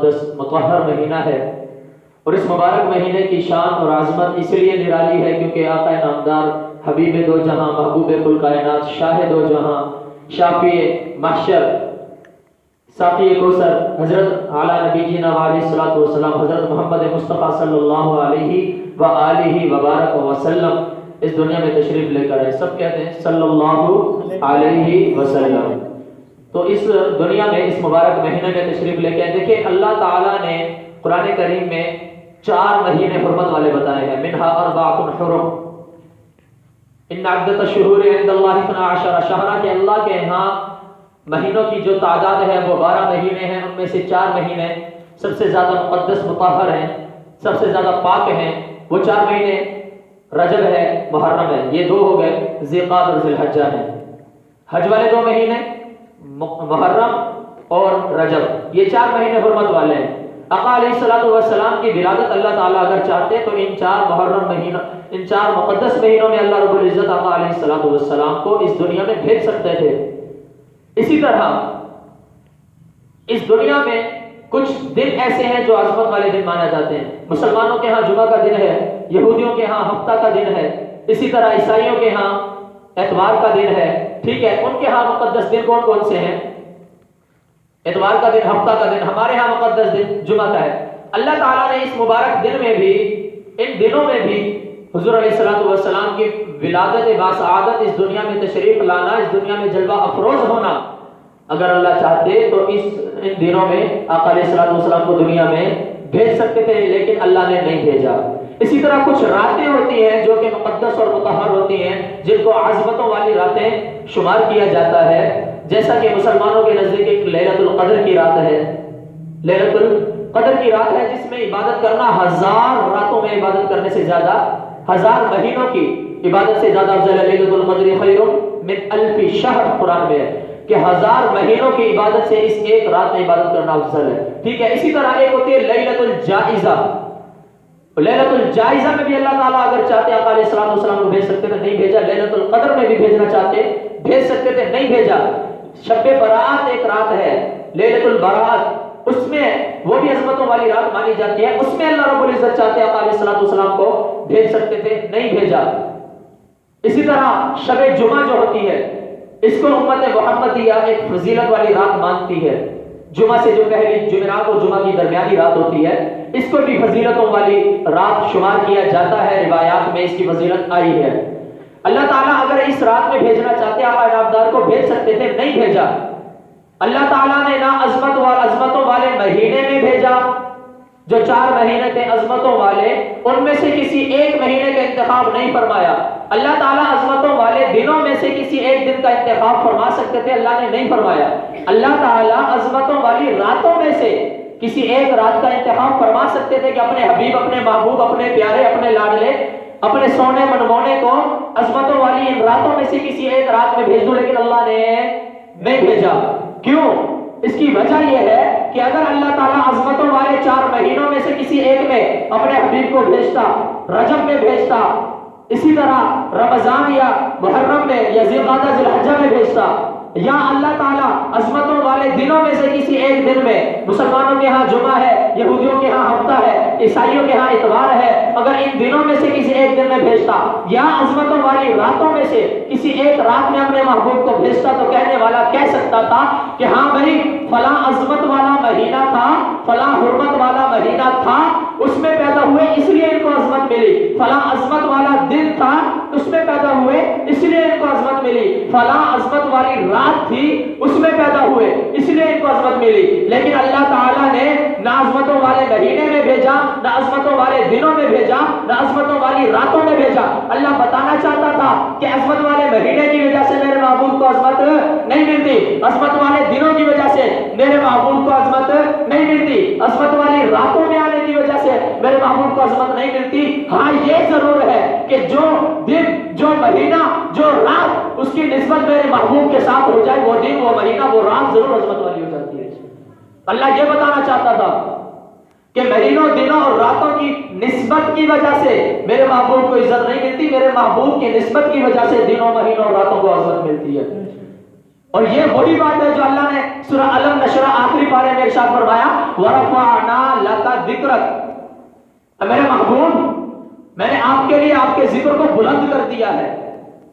مقدس مطہر مہینہ ہے، اور اس مبارک مہینے کی شان اور عظمت اس لیے نرالی ہے کیونکہ آقا نامدار حبیب دو جہاں، محبوب کل کائنات، شاہ دو جہاں، شافی محشر، ساقی کوثر، حضرت اعلیٰ نبی جینا علیہ الصلوۃ والسلام، حضرت محمد مصطفیٰ صلی اللہ علیہ وآلہ وبارک وسلم اس دنیا میں تشریف لے کر آئے. سب کہتے ہیں صلی اللہ علیہ وسلم. تو اس دنیا میں اس مبارک مہینے میں تشریف لے کے آئے. دیکھیں اللہ تعالیٰ نے قرآن کریم میں 4 مہینے حرمت والے بتائے ہیں. منہا اربعۃ حرم ان عدۃ الشہور عند اللہ 12 شہرا، کہ اللہ کے ہاں مہینوں کی جو تعداد ہے وہ 12 مہینے ہیں. ان میں سے 4 مہینے سب سے زیادہ مقدس مطہر ہیں، سب سے زیادہ پاک ہیں. وہ 4 مہینے رجب ہے، محرم ہے، یہ 2 ہو گئے، ذی القعدہ اور ذی الحجہ ہیں. حج والے 2 مہینے محرم اور رجب، یہ 4 مہینے حرمت والے ہیں. آقا علیہ الصلوۃ والسلام کی ولادت اللہ تعالیٰ اگر چاہتے تو ان 4 محرم مہینوں، ان 4 مقدس مہینوں میں اللہ رب العزت آقا علیہ الصلوۃ والسلام کو اس دنیا میں بھیج سکتے تھے. اسی طرح اس دنیا میں کچھ دن ایسے ہیں جو عظمت والے دن مانے جاتے ہیں. مسلمانوں کے ہاں جمعہ کا دن ہے، یہودیوں کے ہاں ہفتہ کا دن ہے، اسی طرح عیسائیوں کے ہاں اتوار کا دن ہے. ٹھیک ہے، ان کے ہاں مقدس دن کون کون سے ہیں؟ اتوار کا دن، ہفتہ کا دن. ہمارے ہاں مقدس دن جمعہ کا ہے. اللہ تعالیٰ نے اس مبارک دن میں بھی، ان دنوں میں بھی حضور علیہ الصلوۃ والسلام کی ولادت باسعادت، اس دنیا میں تشریف لانا، اس دنیا میں جلوہ افروز ہونا، اگر اللہ چاہتے تو ان دنوں میں آقا علیہ الصلوۃ والسلام کو دنیا میں بھیج سکتے تھے، لیکن اللہ نے نہیں بھیجا. اسی طرح کچھ راتیں ہوتی ہیں جو کہ مقدس اور مطہر ہوتی ہیں، جن کو عظمتوں والی راتیں شمار کیا جاتا ہے. جیسا کہ مسلمانوں کے نزدیک ایک لیلۃ القدر کی رات ہے. لیلۃ القدر کی رات ہے جس میں عبادت کرنا 1000 راتوں میں عبادت کرنے سے زیادہ، 1000 مہینوں کی عبادت سے زیادہ افضل ہے. لیلۃ القدر خیر من 1000 شہر قرآن میں ہے کہ 1000 مہینوں کی عبادت سے اس ایک رات میں عبادت کرنا افضل ہے. ٹھیک ہے. اسی طرح ایک ہوتی ہے لیلۃ الجائزہ. لیلۃ الجائزہ میں بھی اللہ تعالیٰ اگر چاہتے آقا علیہ الصلوۃ والسلام کو بھیج سکتے تھے، نہیں بھیجا. لیلۃ القدر میں بھی بھیجنا چاہتے بھیج سکتے تھے، نہیں بھیجا. شب برات ایک رات ہے، لیلۃ البرات، اس میں وہ بھی عظمتوں والی رات مانی جاتی ہے. اس میں اللہ رب العزت چاہتے آقا علیہ الصلوۃ والسلام کو بھیج سکتے تھے، نہیں بھیجا. اسی طرح شب جمعہ جو ہوتی ہے، اس کو امت محمدیہ ایک فضیلت والی رات مانتی ہے. جمعہ سے جو پہلی جمعرات اور جمعہ کی درمیانی رات ہوتی ہے، اس کو بھی فضیلتوں والی رات شمار کیا جاتا ہے. روایات میں اس کی فضیلت آئی ہے. اللہ تعالیٰ اگر اس رات میں بھیجنا چاہتے آقا نامدار کو بھیج سکتے تھے، نہیں بھیجا. اللہ تعالیٰ نے نہ عظمتوں والے مہینے میں بھیجا، جو 4 مہینے تھے عظمتوں والے، ان میں سے کسی ایک مہینے کا انتخاب نہیں فرمایا. اللہ تعالیٰ عظمتوں والے دنوں میں سے کسی ایک دن کا انتخاب فرما سکتے تھے، اللہ نے نہیں فرمایا. اللہ تعالیٰ عظمتوں والی راتوں میں سے کسی ایک رات کا انتخاب فرما سکتے تھے کہ اپنے حبیب، اپنے محبوب، اپنے پیارے، اپنے لاڈلے، اپنے سونے منمونے کو عظمتوں والی ان راتوں میں سے کسی ایک رات میں بھیج دوں، لیکن اللہ نے نہیں بھیجا. کیوں؟ اس کی وجہ یہ ہے کہ اگر اللہ تعالیٰ عظمتوں والے 4 مہینوں میں سے کسی ایک میں اپنے حبیب کو بھیجتا، رجب میں بھیجتا، اسی طرح رمضان یا محرم میں یا ذی القعدہ ذی الحجہ میں بھیجتا، یا اللہ تعالیٰ عظمتوں والے دنوں میں سے کسی ایک دن میں، مسلمانوں کے ہاں جمعہ ہے، یہودیوں کے ہاں ہفتہ ہے، عیسائیوں کے ہاں اتوار ہے، اگر ان دنوں میں سے کسی ایک دن میں بھیجتا یا عظمتوں والی راتوں میں سے کسی ایک رات میں اپنے محبوب کو بھیجتا، تو کہنے والا کہہ سکتا تھا کہ ہاں بھائی فلاں عظمت والا مہینہ تھا، فلاں حرمت والا مہینہ تھا، اس میں پیدا ہوئے اس لیے ان کو عظمت ملی. فلاں عظمت والا دن تھا، اس میں پیدا ہوئے اس لیے ان کو عظمت ملی. فلاں عظمت والی رات تھی، اس میں پیدا ہوئے اس لیے ان کو عظمت ملی. لیکن اللہ تعالیٰ نے نہ عظمتوں والے مہینے میں بھیجا، نہ عظمتوں والے دنوں میں بھیجا، نہ عظمتوں والی راتوں میں بھیجا. اللہ بتانا چاہتا تھا کہ عظمت والے مہینے کی وجہ سے میرے محبوب کو عظمت نہیں ملتی، عظمت والے دنوں کی وجہ سے میرے محبوب کو عظمت نہیں ملتی، عظمت والی راتوں میں آنے کی وجہ سے میرے محبوب کو عظمت نہیں ملتی. ہاں یہ ضرور ہے کہ جو دن، جو مہینہ، جو رات اس کی نسبت میرے محبوب کے ساتھ ہو جائے، وہ دن، وہ مہینہ، وہ رات ضرور عظمت والی ہو جاتی ہے. اللہ یہ بتانا چاہتا تھا کہ مہینوں، دنوں اور راتوں کی نسبت کی وجہ سے میرے محبوب کو عزت نہیں ملتی، میرے محبوب کی نسبت کی وجہ سے دنوں، مہینوں اور راتوں کو عزت ملتی ہے. اور یہ وہی بات ہے جو اللہ نے سورہ علم نشرہ آخری پارے میں ارشاد فرمایا وَرَفَعْنَا لَكَ ذِكْرَكَ، میرے محبوب میں نے آپ کے لیے آپ کے ذکر کو بلند کر دیا ہے۔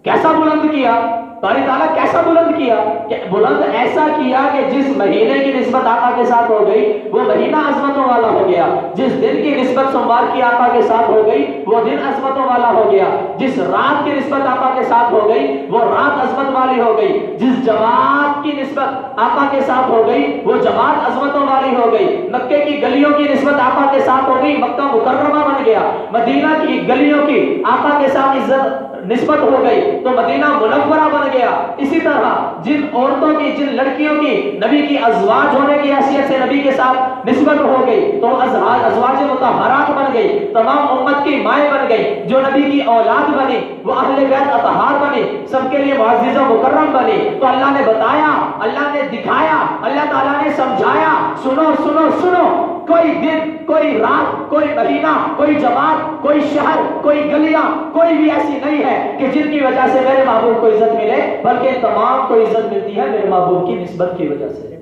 کیسا بلند کیا؟ باری تعالیٰ کیسا بلند کیا؟ کہ بلند ایسا کیا کہ جس مہینے کی نسبت آقا کے ساتھ ہو گئی وہ مہینہ عظمتوں والا ہو گیا، جس دن کی نسبت سوموار کی آقا کے ساتھ ہو گئی وہ دن عظمتوں والا ہو گیا، جس رات کی نسبت آقا کے ساتھ ہو گئی وہ رات عظمت والی ہو گئی، جس جماعت کی نسبت آقا کے ساتھ ہو گئی وہ جماعت عظمتوں والی ہو گئی، مکے کی گلیوں کی نسبت آقا کے ساتھ ہو گئی مکہ مکرمہ بن گیا، مدینہ کی گلیوں کی آقا کے ساتھ عزت نسبت ہو گئی تو مدینہ منورہ بن گیا۔ اسی طرح جن عورتوں کی جن لڑکیوں کی نبی کی ازواج ہونے کی حیثیت سے نبی کے ساتھ نسبت ہو گئی تو ازواج مطہرات بن گئی، تمام امت کی مائیں بن گئی، جو نبی کی اولاد بنی وہ اہل بیت اطہار بنی، سب کے لیے معزز و مکرم بنی۔ تو اللہ نے بتایا، اللہ نے دکھایا، اللہ تعالیٰ نے سمجھایا، سنو سنو سنو، کوئی دن، کوئی رات، کوئی مہینہ، کوئی جماعت، کوئی شہر، کوئی گلیاں، کوئی بھی ایسی نہیں ہے کہ جن کی وجہ سے میرے محبوب کو عزت ملے، بلکہ تمام کو عزت ملتی ہے میرے محبوب کی نسبت کی وجہ سے۔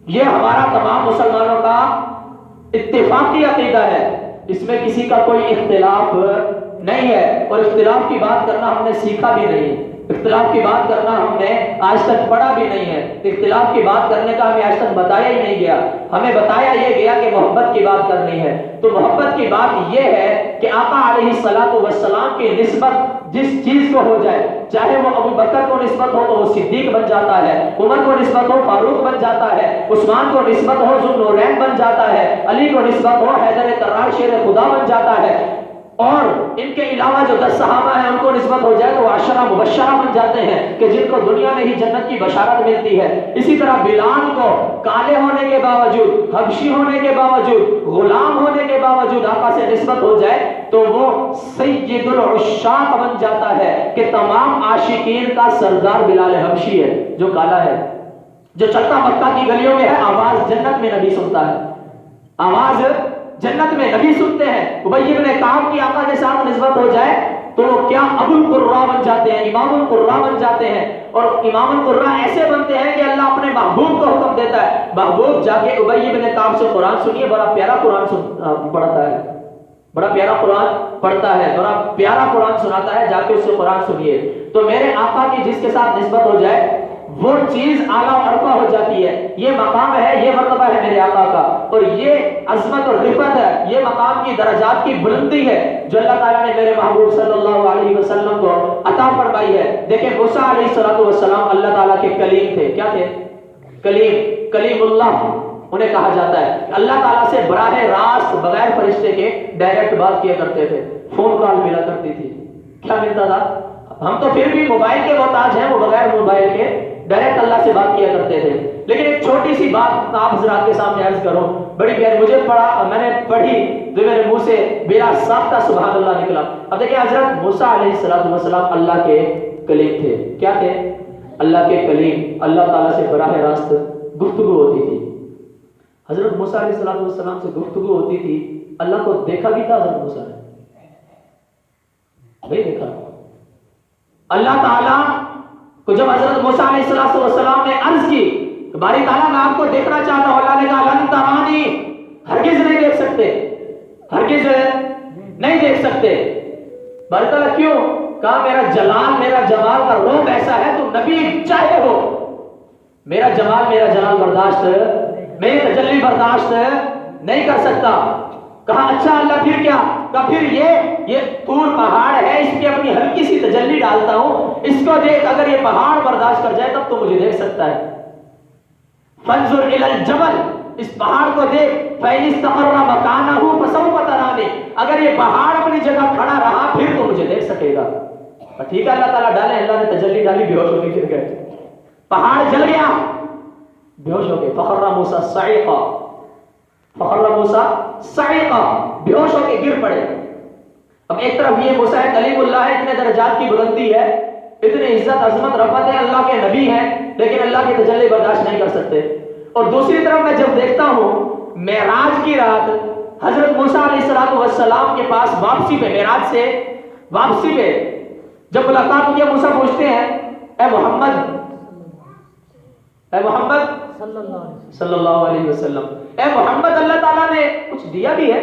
یہ ہمارا تمام مسلمانوں کا اتفاقی عقیدہ ہے، اس میں کسی کا کوئی اختلاف نہیں ہے، اور اختلاف کی بات کرنا ہم نے سیکھا بھی نہیں ہے، اختلاف کی بات کرنا ہم نے آج تک پڑھا بھی نہیں ہے، اختلاف کی بات کرنے کا ہمیں آج تک بتایا ہی نہیں گیا، ہمیں بتایا یہ گیا کہ محبت کی بات کرنی ہے۔ تو محبت کی بات یہ ہے کہ آقا علیہ الصلوۃ والسلام کی نسبت جس چیز کو ہو جائے، چاہے وہ ابو بکر کو نسبت ہو تو وہ صدیق بن جاتا ہے، عمر کو نسبت ہو فاروق بن جاتا ہے، عثمان کو نسبت ہو ذوالنورین بن جاتا ہے، علی کو نسبت ہو حیدر کرار شیر خدا بن جاتا ہے، اور ان کے علاوہ جو 10 صحابہ ہیں ان کو نسبت ہو جائے تو وہ عشرہ مبشرہ بن جاتے ہیں کہ جن کو دنیا میں ہی جنت کی بشارت ملتی ہے۔ اسی طرح بلال کو کالے ہونے کے باوجود، حبشی ہونے کے باوجود، غلام ہونے کے باوجود آقا سے نسبت ہو جائے تو وہ سید العشاق بن جاتا ہے کہ تمام عاشقین کا سردار بلال حبشی ہے جو کالا ہے، جو چلتا مکہ کی گلیوں میں ہے، آواز جنت میں نبی سنتا ہے، آواز جنت میں نبی سنتے ہیں۔ ابی بن کعب کی آقا کے ساتھ نسبت ہو جائے تو کیا ابو القراء بن جاتے ہیں، امام القراء بن جاتے ہیں، اور امام القراء ایسے بنتے ہیں کہ اللہ اپنے محبوب کو حکم دیتا ہے محبوب جا کے ابی بن کعب سے قرآن سنیے، بڑا پیارا قرآن پڑھتا ہے، بڑا پیارا قرآن پڑھتا ہے، بڑا پیارا قرآن سناتا ہے، جا کے اس سے قرآن سنیے۔ تو میرے آقا کی جس کے ساتھ نسبت ہو جائے وہ چیز اعلیٰ و ارفع ہو جاتی ہے، یہ مقام ہے، یہ مرتبہ ہے میرے آقا کا، اور یہ عظمت اور رفعت ہے، یہ مقام کی درجات کی بلندی ہے جو اللہ تعالیٰ نے میرے محبوب صلی اللہ علیہ وسلم کو عطا فرمائی ہے۔ دیکھیں موسیٰ علیہ السلام اللہ تعالیٰ کے کلیم تھے، کیا تھے؟ کلیم اللہ انہیں کہا جاتا ہے، اللہ تعالیٰ سے براہ راست بغیر فرشتے کے ڈائریکٹ بات کیا کرتے تھے، فون کال ملا کرتی تھی، کیا ملتا تھا؟ ہم تو پھر بھی موبائل کے محتاج ہیں، وہ بغیر موبائل کے ڈائریکٹ اللہ سے بات کیا کرتے تھے۔ لیکن ایک چھوٹی سی بات آپ حضرات کے سامنے عرض کروں، بڑی پیاری، مجھے میں نے پڑھی تو میرے منہ سے بلا ساختہ سبحان اللہ نکلا۔ اب دیکھیں حضرت موسیٰ علیہ السلام اللہ کے کلیم تھے، کیا تھے؟ اللہ کے کلیم، اللہ تعالیٰ سے براہ راست گفتگو ہوتی تھی۔ حضرت موسیٰ علیہ السلام سے گفتگو ہوتی تھی، اللہ کو دیکھا بھی تھا حضرت موسیٰ نے؟ نہیں دیکھا۔ اللہ تعالیٰ کو جب حضرت موسیٰ علیہ السلام نے عرض کی کہ باری تعالیٰ میں آپ کو دیکھنا چاہتا ہوں، اللہ نے کہا لن ترانی، ہرگز نہیں دیکھ سکتے، ہرگز نہیں دیکھ سکتے۔ باری تعالیٰ کیوں؟ کہا میرا جلال، میرا جمال کا روب ایسا ہے، تو نبی چاہے ہو میرا جمال، میرا جلال برداشت، میری تجلی برداشت نہیں کر سکتا۔ کہا اچھا اللہ پھر کیا؟ کہا پھر یہ طور پہاڑ ہے، اس کی اپنی ہلکی سی تجلی ڈالتا ہوں، اس کو دیکھ، اگر یہ پہاڑ برداشت کر جائے تب تو مجھے دیکھ سکتا ہے۔ فانظر الی الجبل، اس پہاڑ کو دیکھ، فإن استقر مکانہ فسوف ترانی، اگر یہ پہاڑ اپنی جگہ کھڑا رہا پھر تو مجھے دیکھ سکے گا۔ ٹھیک ہے اللہ تعالیٰ ڈالے، اللہ نے تجلی ڈالی، بے ہوش ہو کے گر گئے، پہاڑ جل گیا، بے ہوش ہو گئے۔ فخر موسیٰ صعقا، فخر موسیٰ صعقا، بے ہوش ہو کے گر پڑے۔ اب ایک طرف یہ موسیٰ کلیم اللہ ہے، اتنے درجات کی بلندی ہے، اتنی عزت عظمت رفعت ہے، اللہ کے نبی ہیں، لیکن اللہ کی تجلی برداشت نہیں کر سکتے۔ اور دوسری طرف میں جب دیکھتا ہوں معراج کی رات حضرت موسیٰ علیہ السلام کے پاس واپسی پہ، معراج سے واپسی پہ جب ملاقات کی، موسیٰ پوچھتے ہیں اے محمد اے محمد صلی اللہ علیہ وسلم، اے محمد اللہ تعالیٰ نے کچھ دیا بھی ہے؟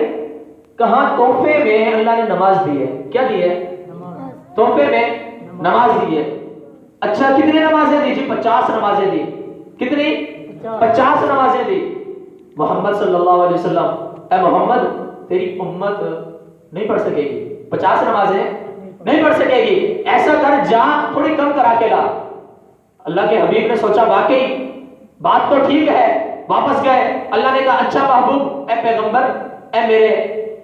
کہاں تحفے میں اللہ نے نماز دی ہے. کیا دی ہے؟ تحفے میں نماز دی ہے. اچھا کتنی نمازیں دی جی؟ 50 نمازیں دی. کتنی؟ 50 نمازیں دی. محمد صلی اللہ علیہ وسلم، اے محمد تیری امت نہیں پڑھ سکے گی 50 نمازیں نہیں پڑھ سکے گی. ایسا کر جا تھوڑی کم کرا کے لا. اللہ کے حبیب نے سوچا واقعی بات تو ٹھیک ہے. واپس گئے. اللہ نے کہا اچھا محبوب، اے پیغمبر، اے میرے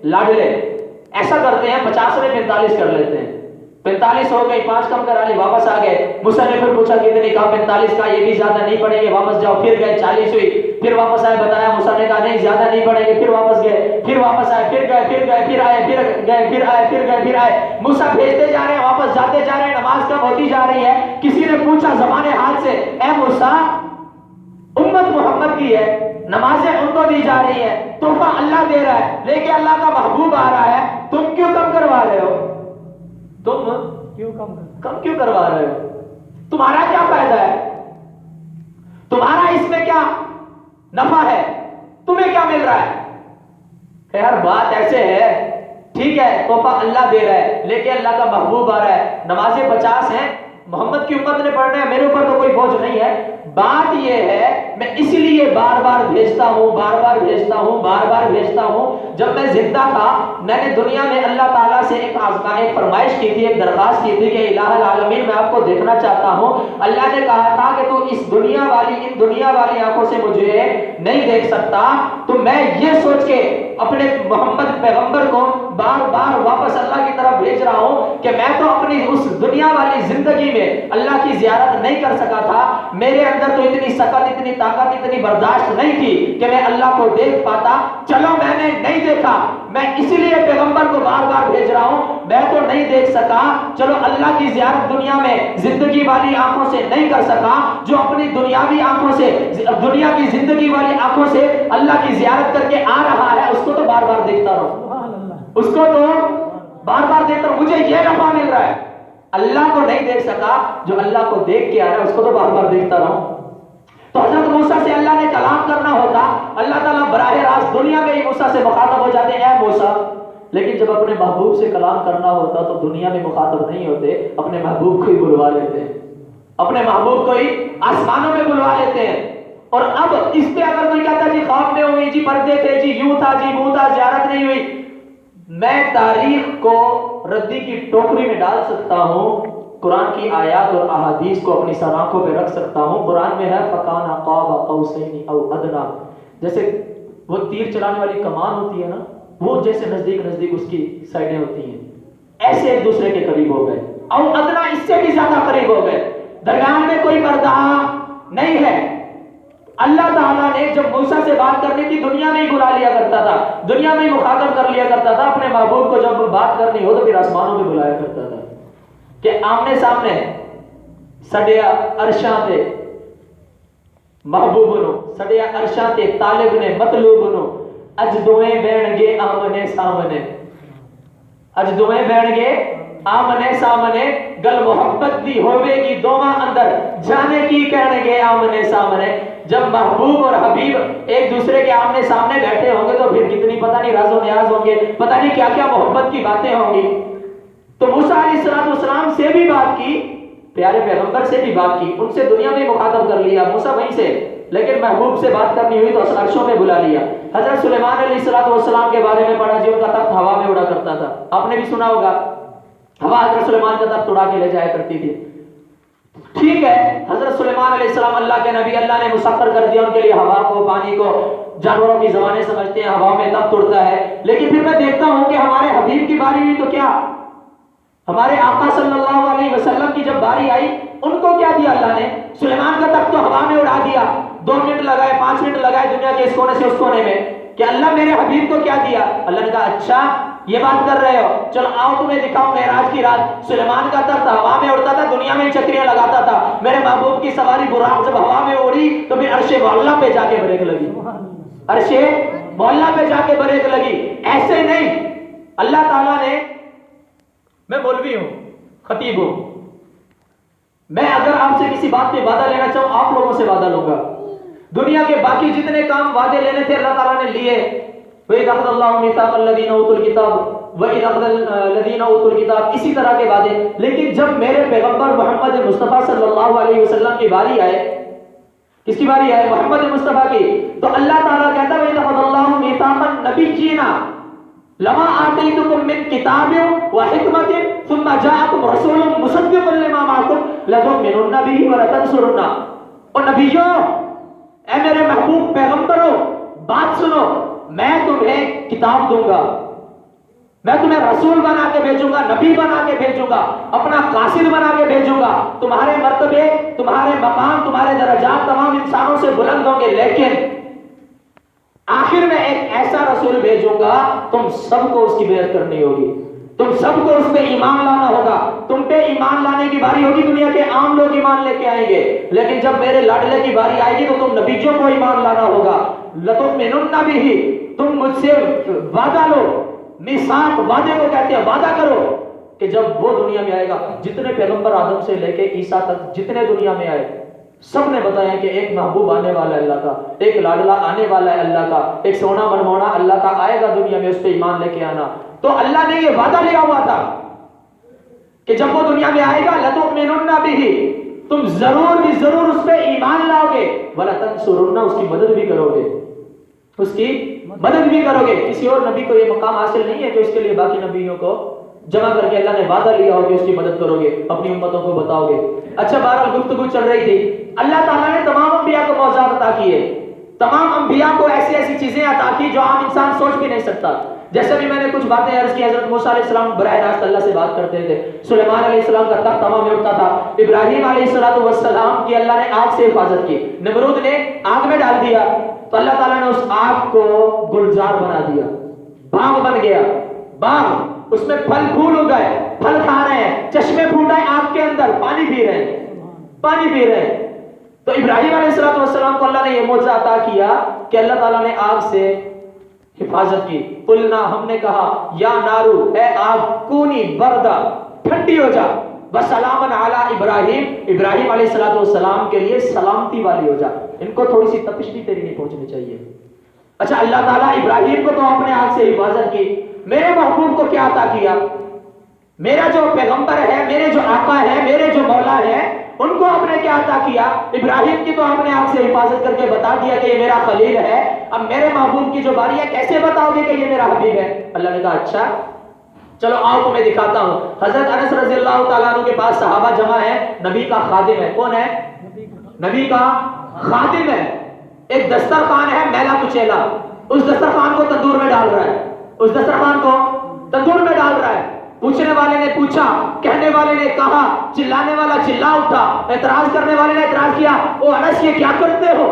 لاڈلے، ایسا کرتے ہیں 50 میں 45 کر لیتے ہیں. 45 ہو گئی، 5 کم کرا لی. واپس آ گئے. موسیٰ نے پھر پوچھا کتنی؟ کہا 45 کا. یہ بھی زیادہ نہیں پڑیں گے، واپس جاؤ. پھر گئے 40 ہوئی. پھر واپس آئے، بتایا. موسیٰ نے کہا نہیں زیادہ نہیں پڑیں گے. پھر واپس گئے. پھر واپس آئے. پھر گئے. پھر گئے. پھر آئے. پھر گئے. پھر آئے. پھر گئے. پھر آئے. موسیٰ بھیجتے جا رہے ہیں، واپس جاتے جا رہے ہیں. نماز کم ہوتی جا رہی ہے. کسی نے پوچھا زبان حال سے، اے موسیٰ امت محمد کی ہے، نمازیں ان کو دی جا رہی ہے، تحفہ اللہ دے رہا ہے، لیکن اللہ کا محبوب آ رہا ہے، تم کیوں کم کروا رہے ہو؟ تم کم کیوں کروا رہے ہو؟ تمہارا کیا فائدہ ہے؟ تمہارا اس میں کیا نفع ہے؟ تمہیں کیا مل رہا ہے؟ خیر بات ایسے ہے، ٹھیک ہے تحفہ اللہ دے رہا ہے، لیکن اللہ کا محبوب آ رہا ہے. نمازیں 50 ہیں، محمد کی امت نے پڑھنا ہے، میرے اوپر تو کوئی بوجھ نہیں ہے. بات یہ ہے میں اس لیے بار بار بھیجتا ہوں، بار بار بھیجتا ہوں، بار بار بھیجتا ہوں. جب میں زندہ تھا میں نے دنیا میں اللہ تعالیٰ سے ایک فرمائش کی تھی، ایک درخواست کی تھی کہ الہ العالمین میں آپ کو دیکھنا چاہتا ہوں. اللہ نے کہا تھا کہ تو اس دنیا والی آنکھوں سے مجھے نہیں دیکھ سکتا. تو میں یہ سوچ کے اپنے محمد پیغمبر کو بار بار واپس اللہ کی طرف بھیج رہا ہوں کہ میں تو اپنی اس دنیا والی زندگی میں اللہ کی زیارت نہیں کر سکا تھا. میرے اندر تو اتنی سکت، اتنی طاقت، اتنی برداشت نہیں تھی کہ میں اللہ کو دیکھ پاتا. چلو میں نے نہیں دیکھا، میں اسی لیے پیغمبر کو بار بار بھیج رہا ہوں. میں تو نہیں دیکھ سکا، چلو اللہ کی زیارت دنیا میں زندگی والی آنکھوں سے نہیں کر سکا. جو اپنی دنیاوی آنکھوں سے، دنیا کی زندگی والی آنکھوں سے اللہ کی زیارت کر کے آ رہا ہے، اس کو تو بار بار دیکھتا رہو، اس کو تو بار بار دیکھتا رہو. مجھے یہ نفع مل رہا ہے. اللہ کو نہیں دیکھ سکا، جو اللہ کو دیکھ کے آ رہا ہے اس کو تو بار بار دیکھتا رہوں. تو حضرت موسیٰ سے اللہ نے کلام کرنا ہوتا، اللہ تعالیٰ براہ راست دنیا میں ہی موسیٰ سے مخاطب ہو جاتے ہیں، اے موسیٰ. لیکن جب اپنے محبوب سے کلام کرنا ہوتا تو دنیا میں مخاطب نہیں ہوتے، اپنے محبوب کو ہی بلوا لیتے ہیں، اپنے محبوب کو ہی آسمانوں میں بلوا لیتے ہیں. اور اب اس پہ اگر کوئی کہتا جی خواب میں ہوئی، جی پردے تھے، جی یوں تھا، جی وہ تھا، زیارت نہیں ہوئی، میں تاریخ کو ردی کی ٹوکری میں ڈال سکتا ہوں، قرآن کی آیات اور احادیث کو اپنی سر آنکھوں پہ رکھ سکتا ہوں. قرآن میں ہے فَكَانَ قَابَ قَوْسَيْنِ أَوْ أَدْنَىٰ، جیسے وہ تیر چلانے والی کمان ہوتی ہے نا، وہ جیسے نزدیک نزدیک اس کی سائڈیں ہوتی ہیں، ایسے ایک دوسرے کے قریب ہو گئے. او ادنا، اس سے بھی زیادہ قریب ہو گئے. درمیان میں کوئی پردہ نہیں ہے. اللہ تعالیٰ نے جب موسیٰ سے بات کرنی تھی دنیا میں ہی بلا لیا کرتا تھا، دنیا میں ہی مخاطب کر لیا کرتا تھا. اپنے محبوب کو جب بات کرنی ہو تو پھر آسمانوں میں بلایا کرتا تھا کہ آمنے سامنے سڈیا عرشاں تے محبوب نو، سڈیا عرشاں تے طالب نے مطلوب نو، اج دوئیں بہن گے آمنے سامنے، اج دوئیں بہن گے آمنے سامنے، گل محبت دی ہوئے گی دوواں اندر، جانے کی کہنے گے آمنے سامنے. جب محبوب اور حبیب ایک دوسرے کے آمنے سامنے بیٹھے ہوں گے تو پھر کتنی پتہ نہیں راز و نیاز ہوں گے، پتہ نہیں کیا کیا محبت کی باتیں ہوں گی. تو موسیٰ علیہ السلام سے بھی بات کی، پیارے پیغمبر سے بھی بات کی، ان سے دنیا میں مخاطب کر لیا موسیٰ وہیں سے، لیکن محبوب سے بات کرنی ہوئی تو عرشوں میں بلا لیا. حضرت سلیمان علیہ السلام کے بارے میں پڑھا جی ان کا تخت ہوا میں اڑا کرتا تھا، آپ نے بھی سنا ہوگا، ہوا حضرت سلیمان کا تخت اڑا کے لے جایا کرتی تھی. ٹھیک ہے، حضرت سلیمان علیہ السلام اللہ کے نبی، اللہ نے مسخر کر دیا ان کے لیے ہوا کو، پانی کو. جانوروں کی زبانیں سمجھتے ہیں ہوا میں تخت اڑتا ہے، لیکن پھر میں دیکھتا ہوں کہ ہمارے حبیب کی باری ہوئی تو کیا، ہمارے آقا صلی اللہ علیہ وسلم کی جب باری آئی ان کو کیا دیا اللہ نے؟ سلیمان کا تخت تو ہوا میں اڑا دیا. 2 منٹ لگائے، 5 منٹ لگائے دنیا کے اس کونے سے اس کونے میں کہ اللہ میرے حبیب کو کیا دیا. اللہ نے کہا اچھا یہ بات کر رہے ہو، چلو آؤ تمہیں دکھاؤں. معراج کی رات سلیمان کا تخت ہوا میں اڑتا تھا، دنیا میں چکریاں لگاتا تھا. میرے محبوب کی سواری براق جب ہوا میں اڑی تو پھر عرش معلیٰ پہ جا کے بریک لگی، عرش معلیٰ پہ جا کے بریک لگی. ایسے نہیں، اللہ تعالیٰ نے، میں مولوی ہوں، خطیب ہوں، میں اگر آپ سے کسی بات پہ وعدہ لینا چاہوں آپ لوگوں سے وعدہ لوں گا. دنیا کے باقی جتنے کام وعدے لینے تھے اللہ تعالیٰ نے لیے. وَإِذْ أَخَذَ اللَّهُ مِيثَاقَ الَّذِينَ أُوتُوا الْكِتَابَ وَإِذْ أَخَذَ الَّذِينَ أُوتُوا الْكِتَابَ, اسی طرح کے وعدے. لیکن جب میرے پیغمبر محمد مصطفیٰ صلی اللہ علیہ وسلم کی باری آئے, کس کی باری آئے؟ محمد مصطفیٰ کی. تو اللہ تعالیٰ کہتا ہے وَإِذْ أَخَذَ اللَّهُ مِيثَاقَ النَّبِيِّينَ لَمَا آتَيْتُكُم مِّن كِتَابٍ وَحِكْمَةٍ ثُمَّ جَاءَكُمْ رَسُولٌ مُصَدِّقٌ لِّمَا مَعَكُمْ لَتُؤْمِنُنَّ بِهِ وَلَتَنصُرُنَّهُ. اور نبیوں, اے میرے محبوب پیغمبروں, بات سنو, میں تمہیں کتاب دوں گا, میں تمہیں رسول بنا کے بھیجوں گا, نبی بنا کے بھیجوں گا, اپنا قاصد بنا کے بھیجوں گا. تمہارے مرتبے, تمہارے مقام, تمہارے درجات تمام انسانوں سے بلند ہوں گے, لیکن آخر میں ایک ایسا رسول بھیجوں گا تم سب کو اس کی بیعت کرنی ہوگی, تم سب کو اس پہ ایمان لانا ہوگا. تم پہ ایمان لانے کی باری ہوگی, دنیا کے عام لوگ ایمان لے کے آئیں گے, لیکن جب میرے لاڈلے کی باری آئے گی تو تم نبیوں کو ایمان لانا ہوگا. لَتُؤْمِنُنَّ بِهِ, تم مجھ سے وعدہ لو. میثاق وعدے کو کہتے ہیں, وعدہ کرو کہ جب وہ دنیا میں آئے گا, جتنے پیغمبر آدم سے لے کے عیسیٰ تک جتنے دنیا میں آئے سب نے بتایا کہ ایک محبوب آنے والا ہے اللہ کا, ایک لاڈلا آنے والا ہے اللہ کا, ایک سونا منمونا اللہ کا آئے گا دنیا میں, اس پہ ایمان لے کے آنا. تو اللہ نے یہ وعدہ لیا ہوا تھا کہ جب وہ دنیا میں آئے گا لَتُؤْمِنُنَّ بِهِ, تم ضرور بھی ضرور اس پہ ایمان لاؤ گے, وَلَتَنصُرُنَّ, اس کی مدد بھی کرو گے, اس کی مدد بھی کرو گے. کسی اور نبی کو یہ مقام حاصل نہیں ہے کہ اس کے لیے باقی نبیوں کو جمع کر کے اللہ نے وعدہ لیا ہو کہ اس کی مدد کرو گے, اپنی امتوں کو بتاؤ گے. اچھا, بہرحال گفتگو چل رہی تھی. اللہ تعالیٰ نے تمام انبیاء کو موضوعات عطا کیے, تمام انبیاء کو ایسی ایسی چیزیں عطا کی جو عام انسان سوچ بھی نہیں سکتا. جیسے بھی میں نے کچھ باتیں عرض کی, حضرت موسیٰ علیہ السلام براہ راست اللہ سے بات کرتے تھے, سلیمان علیہ السلام کا تخت ہوا میں اٹھتا تھا, ابراہیم علیہ السلام کی اللہ نے آگ سے حفاظت کی, نمرود نے آگ میں ڈال دیا تو اللہ تعالیٰ نے اس آگ کو گلزار بنا دیا, باغ بن گیا, باغ, اس میں پھل پھول اگائے, پھل کھا رہے ہیں, چشمے پھوٹائے آگ کے اندر, پانی پی رہے ہیں, پانی پی رہے ہیں. تو ابراہیم علیہ السلام کو اللہ نے یہ معجزہ عطا کیا کہ اللہ تعالیٰ نے آگ سے حفاظت کی. قلنا, ہم نے کہا, یا نارو, اے آگ, کونی بردا, ٹھنڈی ہو جا, وسلام علی ابراہیم, ابراہیم علیہ السلام کے لیے سلامتی والی ہو جا, ان کو تھوڑی سی تپش بھی تیری نہیں پہنچنی چاہیے. اچھا, اللہ تعالیٰ ابراہیم کو تو اپنے آگ سے حفاظت کی, میرے محبوب کو کیا عطا کیا؟ میرا جو پیغمبر ہے, میرے جو آقا ہے, میرے جو مولا ہے, ان کو آپ نے کیا عطا کیا؟ ابراہیم کی تو آپ نے آگ سے حفاظت کر کے بتا دیا کہ یہ میرا خلیل ہے. اب میرے محبوب کی جو باری ہے کیسے بتاؤ گے کہ یہ میرا حبیب ہے؟ اللہ نے کہا اچھا چلو آؤ تمہیں دکھاتا ہوں. حضرت انس رضی اللہ تعالیٰ عنہ کے پاس صحابہ جمع ہے, نبی کا خادم ہے. کون ہے؟ نبی کا خادم ہے. ایک دسترخوان ہے میلا کچیلا, اس دسترخوان کو تندور میں ڈال رہا ہے, اس دسترخوان کو تندور میں ڈال رہا ہے. پوچھنے والے نے پوچھا, کہنے والے نے کہا, چلانے والا چلا اٹھا, اعتراض کرنے والے نے اعتراض کیا, او انس یہ کیا کرتے ہو؟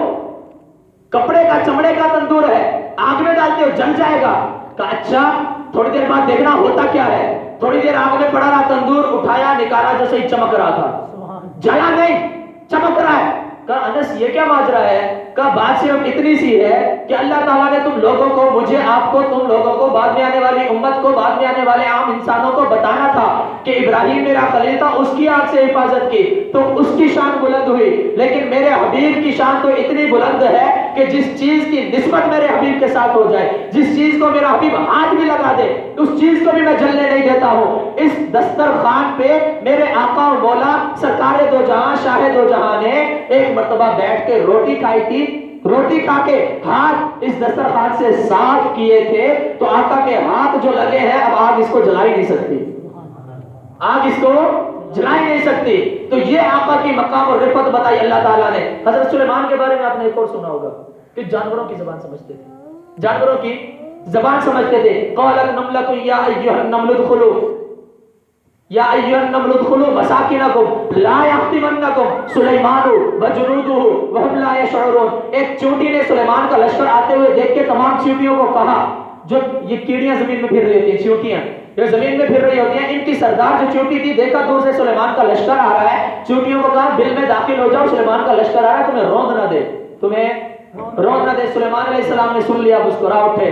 کپڑے کا چمڑے کا تندور ہے, آگ میں ڈالتے ہو, جل جائے گا. کہا اچھا, تھوڑی دیر بعد دیکھنا ہوتا کیا ہے. تھوڑی دیر آگ میں پڑا رہا, تندور اٹھایا, نکالا, جیسے ہی چمک رہا تھا, جلا نہیں, چمک رہا ہے. کہا انس یہ کیا ماجرا ہے؟ کہا بات صرف اتنی سی ہے کہ اللہ تعالیٰ نے تم لوگوں کو, مجھے, آپ کو, تم لوگوں کو, بعد میں آنے والی امت کو, بعد میں آنے والے عام انسانوں کو بتانا تھا کہ ابراہیم میرا خلیل تھا, اس کی آگ سے حفاظت کی تو اس کی شان بلند ہوئی. لیکن میرے حبیب کی شان تو اتنی بلند ہے کہ جس چیز کی نسبت میرے حبیب کے ساتھ ہو جائے, جس چیز کو میرا حبیب ہاتھ بھی لگا دے, اس چیز کو بھی میں جلنے نہیں دیتا ہوں. اس دسترخوان پہ میرے آقا و مولا سرکار دو جہاں, شاہ دو جہاں نے ایک مرتبہ بیٹھ کے روٹی کھائی تھی, روٹی کھا کے ہاتھ اس دسترخوان سے صاف کیے تھے تو آقا کے ہاتھ جو لگے ہیں اب آگ اس کو جلا ہی نہیں سکتی, آگ اس کو جلا ہی نہیں سکتی. تو یہ آقا کی مقام اور رفعت بتائی اللہ تعالیٰ نے. حضرت سلیمان کے بارے میں آپ نے ایک اور سنا ہوگا کہ جانوروں کی زبان سمجھتے تھے, جانوروں کی زبان سمجھتے تھے. قالت نملۃ یا ایھا النمل ادخلوا یا ایھا النمل ادخلوا مساکنکم لا یحطمنکم سلیمان وجنودہ وهم لا یشعرون. ایک چونٹی نے سلیمان کا لشکر آتے ہوئے دیکھ کے تمام چونٹیوں کو کہا, جو یہ کیڑیاں زمین میں پھر رہی ہوتی ہیں, چونٹیاں جو زمین میں پھر رہی ہوتی ہیں, ان کی سردار جو چونٹی تھی, دیکھا دور سے سلیمان کا لشکر آ رہا ہے, چونٹیوں کو کہا بل میں داخل ہو جاؤ, سلیمان کا لشکر آ رہا ہے, تمہیں روند نہ دے, تمہیں روند نہ دے. سلیمان علیہ السلام نے سن لیا, مسکرا اٹھے,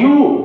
U